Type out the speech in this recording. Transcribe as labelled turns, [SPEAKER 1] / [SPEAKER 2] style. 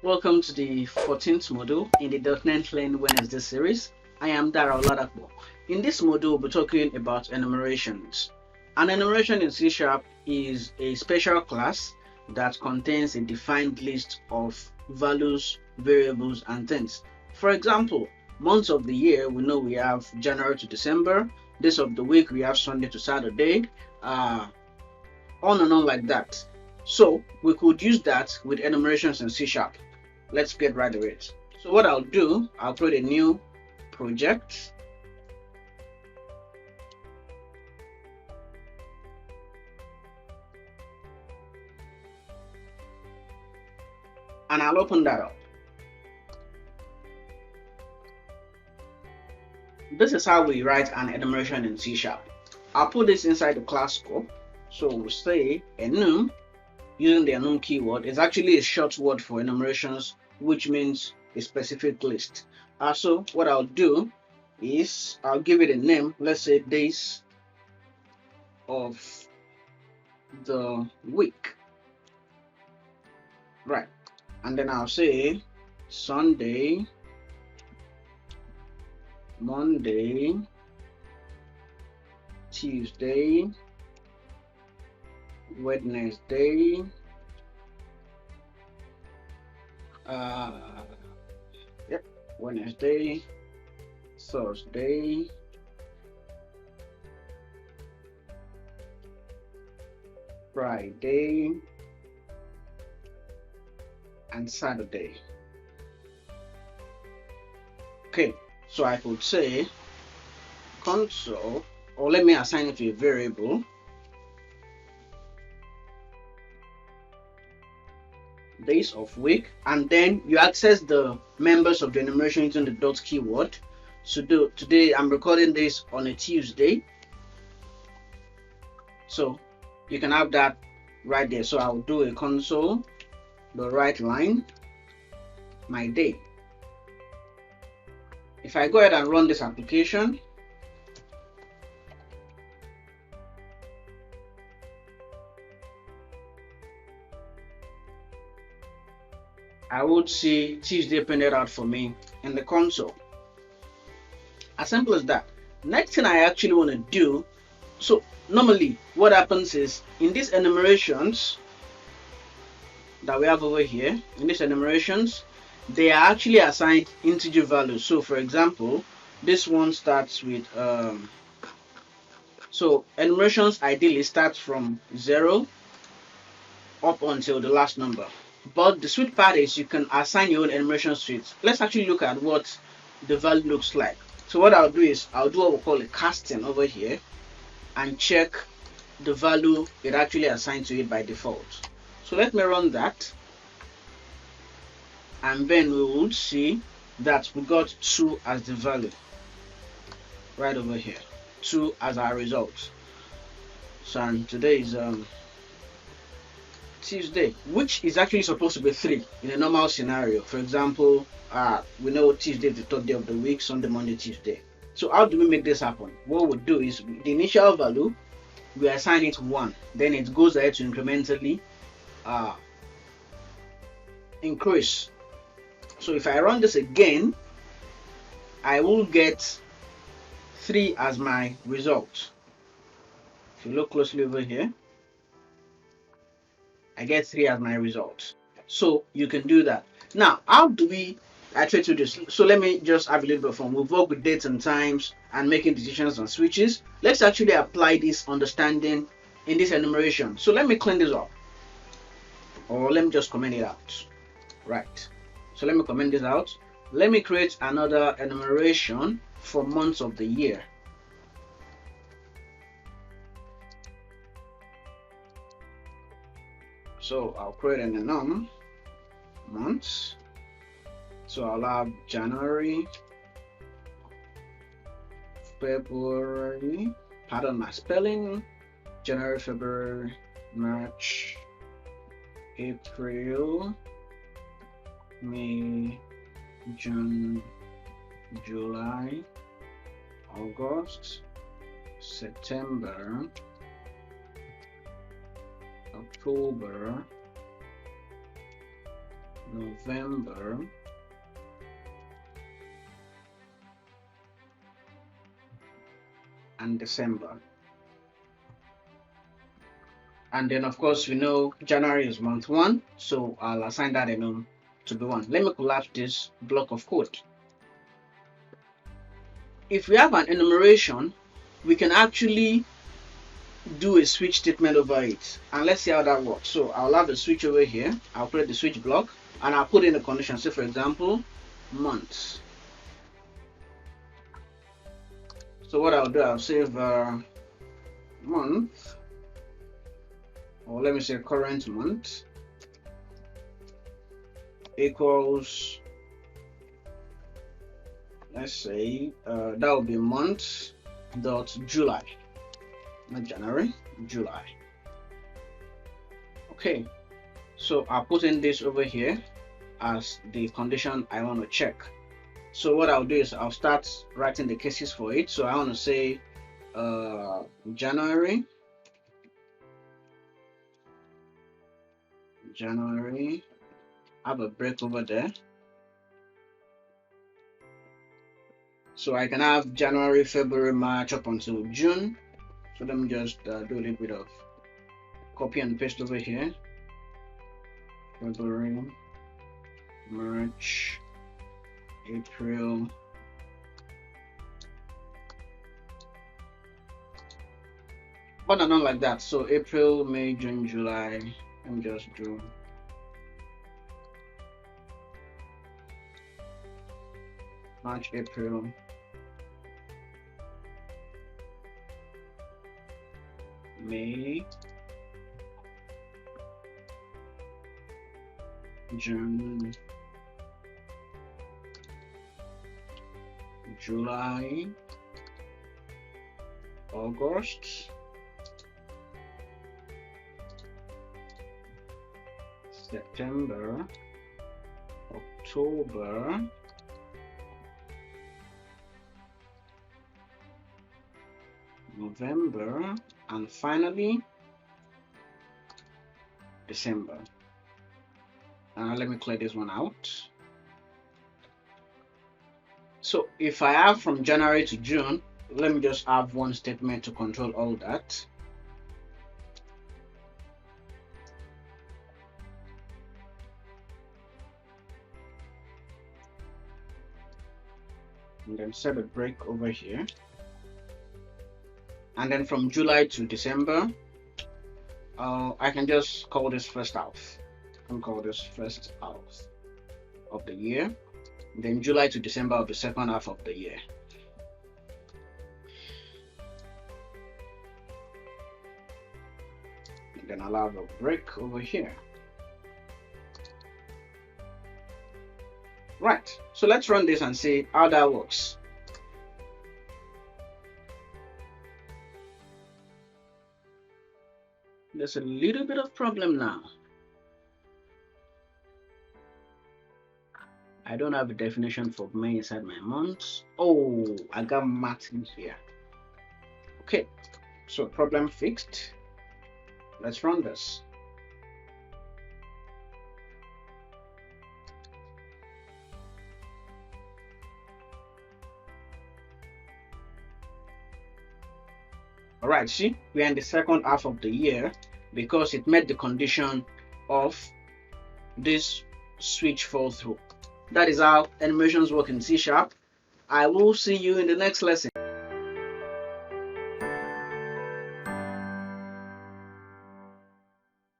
[SPEAKER 1] Welcome to the 14th module in the .NET Learn Wednesday series. I am Dara Oladapo. In this module, we'll be talking about enumerations. An enumeration in C# is a special class that contains a defined list of values, variables, and things. For example, months of the year, we know we have January to December. Days of the week, we have Sunday to Saturday. On and on like that. So we could use that with enumerations in C#. Let's get right to it. So what I'll do, I'll create a new project. And I'll open that up. This is how we write an enumeration in C#. I'll put this inside the class scope. So we'll say enum, using the enum keyword. It's actually a short word for enumerations, which means a specific list. So what I'll do is I'll give it a name. Let's say days of the week. Right. And then I'll say Sunday, Monday, Tuesday, Wednesday, Wednesday, Thursday, Friday, and Saturday. Okay, so I could say console, or let me assign it to a variable. Days of week, and then you access the members of the enumeration using the dot keyword. So today I'm recording this on a Tuesday, so you can have that right there. So I'll do a console, the right line, my day. If I go ahead and run this application, I would see Tuesday printed out for me in the console. As simple as that. Next thing I actually want to do, so normally what happens is in these enumerations that we have over here, in these enumerations, they are actually assigned integer values. So for example, this one starts with so enumerations ideally start from 0 up until the last number. But the sweet part is you can assign your own enumeration suite. Let's actually look at what the value looks like. So what I'll do is I'll do what we call a casting over here and check the value it actually assigned to it by default. So let me run that, and then we would see that we got 2 as the value right over here, 2 as our result. So and today is Tuesday, which is actually supposed to be 3 in a normal scenario. For example, we know Tuesday is the 3rd day of the week, Sunday, Monday, Tuesday. So how do we make this happen? What we'll do is the initial value, we assign it 1, then it goes ahead to incrementally increase. So if I run this again, I will get 3 as my result. If you look closely over here, I get 3 as my result. So you can do that. Now, how do we actually do this? So let me just have a little bit of fun. We've worked with dates and times and making decisions and switches. Let's actually apply this understanding in this enumeration. So let me clean this up, or let me just comment it out. Right. So let me comment this out. Let me create another enumeration for months of the year. So I'll create an enum months. So I'll have January, February, pardon my spelling, January, February, March, April, May, June, July, August, September, October, November, and December. And then of course we know January is month 1, so I'll assign that enum to be 1. Let me collapse this block of code. If we have an enumeration, we can actually do a switch statement over it, and let's see how that works. So I'll have a switch over here, I'll create the switch block, and I'll put in a condition. Say for example, months. So what I'll do, I'll save month, or let me say current month, equals, let's say that will be month dot July, not January, July. Okay, so I'll put in this over here as the condition I want to check. So what I'll do is I'll start writing the cases for it. So I want to say January, have a break over there. So I can have January, February, March up until June. So let me just do a little bit of copy and paste over here. February, March, April, but not like that. So April, May, June, July. Let me just do March, April, May, June, July, August, September, October, November, and finally December. Let me clear this one out. So if I have from January to June, let me just have one statement to control all that. And then set a break over here. And then from July to December, I can just call this first half. I can call this first half of the year. Then July to December of the second half of the year. And then I'll have a break over here. Right, so let's run this and see how that works. There's a little bit of problem now. I don't have a definition for May inside my months. Oh, I got March in here. Okay, so problem fixed. Let's run this. All right, see, we are in the second half of the year because it met the condition of this switch fall through. That is how enumerations work in C#. I will see you in the next lesson.